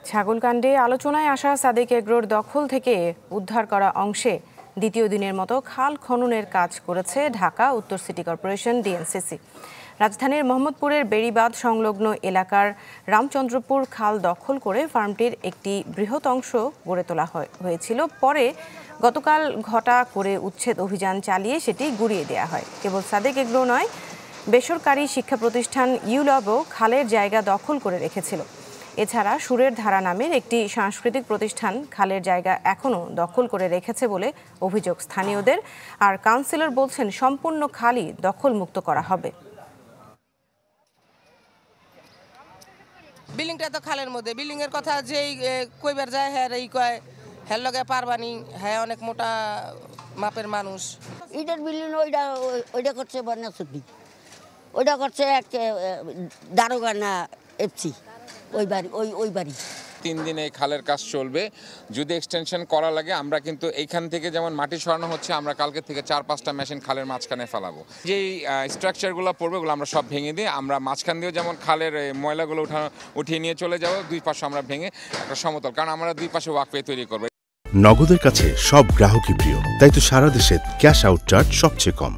ছাগলকাণ্ডে আলোচনায় আসা সাদেক এগ্রোর দখল থেকে উদ্ধার করা অংশে দ্বিতীয় দিনের মতো খাল খননের কাজ করেছে ঢাকা উত্তর সিটি কর্পোরেশন ডিএনসিসি। রাজধানীর মোহাম্মদপুরের বেড়িবাঁধ সংলগ্ন এলাকার রামচন্দ্রপুর খাল দখল করে ফার্মটির একটি বৃহৎ অংশ গড়ে তোলা হয়েছিল। পরে গতকাল ঘটা করে উচ্ছেদ অভিযান চালিয়ে সেটি গুড়িয়ে দেওয়া হয়। কেবল সাদেক এগ্রো নয়, বেসরকারি শিক্ষা প্রতিষ্ঠান ইউল্যাবও খালের জায়গা দখল করে রেখেছিল। এছাড়া সুরের ধারা নামের একটি সাংস্কৃতিক প্রতিষ্ঠান খালের জায়গা এখনও দখল করে রেখেছে বলে অভিযোগ স্থানীয়দের। আর কাউন্সিলর বলছেন সম্পূর্ণ খালই দখলমুক্ত করা হবে। বিল্ডিংটা তো খালের মধ্যে, বিল্ডিং এর কথা যেই কইবার যায় হ্যাঁ এই কয় হ্যাঁ লগে পারবানি, হ্যাঁ অনেক মোটা মাপের মানুষ। ইটার বিল্ডিং ওইটা করছে বন্যাসুদ্ধি, ওইটা করছে এক দারোগা না এফসি ওই বাড়ি। 3 দিনে এই খালের কাজ চলবে। যদি এক্সটেনশন করা লাগে আমরা কিন্তু এইখান থেকে যেমন মাটি সরানো হচ্ছে, আমরা কালকে থেকে 4-5টা মেশিন খালের মাঝখানে ফেলাবো। যেই স্ট্রাকচারগুলো পড়বে ওগুলো আমরা সব ভেঙে দিয়ে আমরা মাঝখান দিয়েও যেমন খালের ময়লাগুলো উঠিয়ে নিয়ে চলে যাবো, দুই পাশে আমরা ভেঙে একটা সমতল, কারণ আমরা দুই পাশে ওয়াকওয়ে তৈরি করবো। নগদের কাছে সব গ্রাহকই প্রিয়, তাই তো সারা দেশে ক্যাশ আউট চার্জ সবচেয়ে কম।